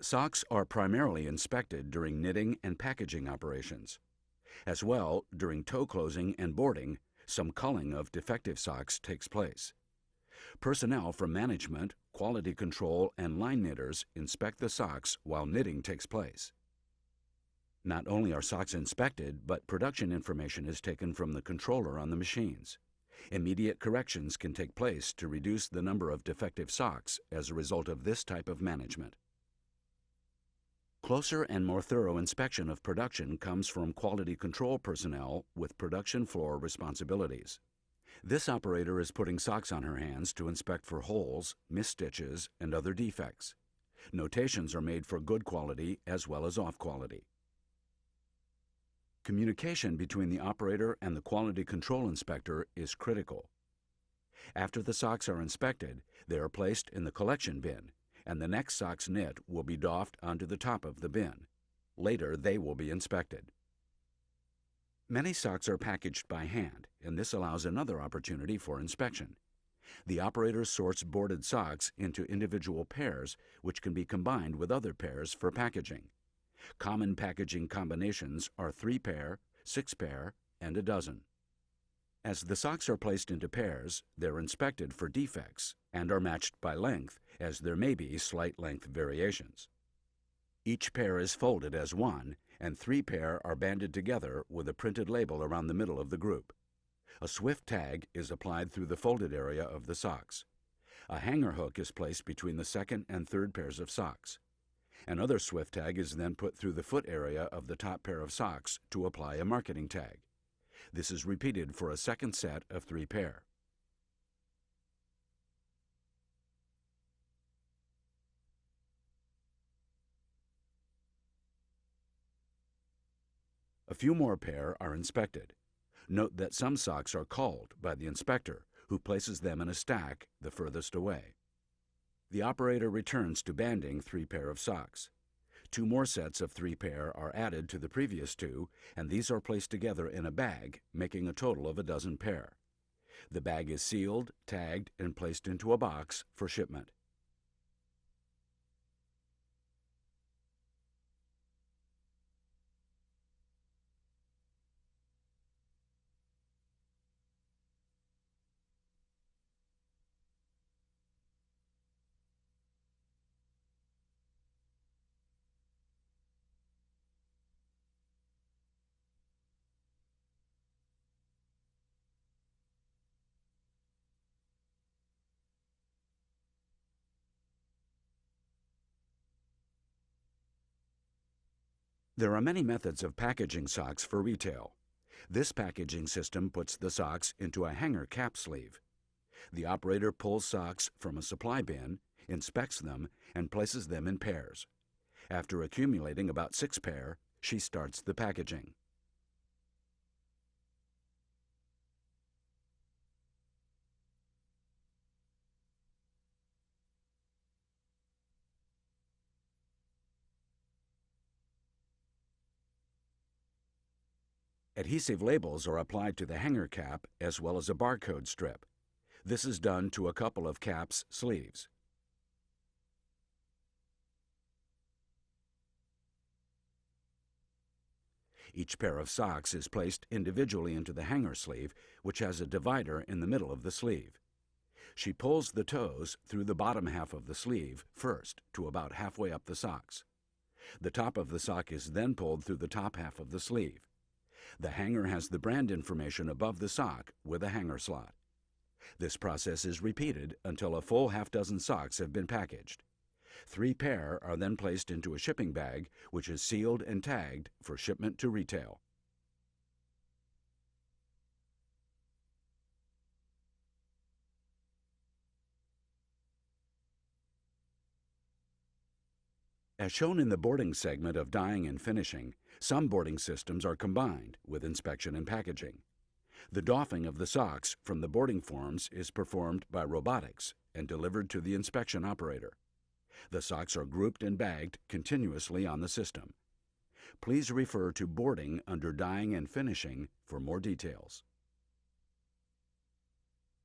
Socks are primarily inspected during knitting and packaging operations. As well, during toe closing and boarding, some culling of defective socks takes place. Personnel from management, quality control, and line knitters inspect the socks while knitting takes place. Not only are socks inspected, but production information is taken from the controller on the machines. Immediate corrections can take place to reduce the number of defective socks as a result of this type of management. Closer and more thorough inspection of production comes from quality control personnel with production floor responsibilities. This operator is putting socks on her hands to inspect for holes, misstitches, and other defects. Notations are made for good quality as well as off quality. Communication between the operator and the quality control inspector is critical. After the socks are inspected, they are placed in the collection bin, and the next socks knit will be doffed onto the top of the bin. Later, they will be inspected. Many socks are packaged by hand, and this allows another opportunity for inspection. The operator sorts boarded socks into individual pairs, which can be combined with other pairs for packaging. Common packaging combinations are 3-pair, 6-pair, and a dozen. As the socks are placed into pairs, they're inspected for defects and are matched by length, as there may be slight length variations. Each pair is folded as one, and 3 pair are banded together with a printed label around the middle of the group. A Swift tag is applied through the folded area of the socks. A hanger hook is placed between the second and third pairs of socks. Another Swift tag is then put through the foot area of the top pair of socks to apply a marketing tag. This is repeated for a second set of 3 pair. A few more pair are inspected. Note that some socks are culled by the inspector, who places them in a stack the furthest away. The operator returns to banding 3 pair of socks. 2 more sets of 3 pair are added to the previous 2, and these are placed together in a bag, making a total of a dozen pair. The bag is sealed, tagged, and placed into a box for shipment. There are many methods of packaging socks for retail. This packaging system puts the socks into a hanger cap sleeve. The operator pulls socks from a supply bin, inspects them, and places them in pairs. After accumulating about 6 pair, she starts the packaging. Adhesive labels are applied to the hanger cap as well as a barcode strip. This is done to a couple of caps' sleeves. Each pair of socks is placed individually into the hanger sleeve, which has a divider in the middle of the sleeve. She pulls the toes through the bottom half of the sleeve first to about halfway up the socks. The top of the sock is then pulled through the top half of the sleeve. The hanger has the brand information above the sock with a hanger slot. This process is repeated until a full half-dozen socks have been packaged. 3 pair are then placed into a shipping bag, which is sealed and tagged for shipment to retail. As shown in the boarding segment of dyeing and finishing, some boarding systems are combined with inspection and packaging. The doffing of the socks from the boarding forms is performed by robotics and delivered to the inspection operator. The socks are grouped and bagged continuously on the system. Please refer to boarding under dyeing and finishing for more details.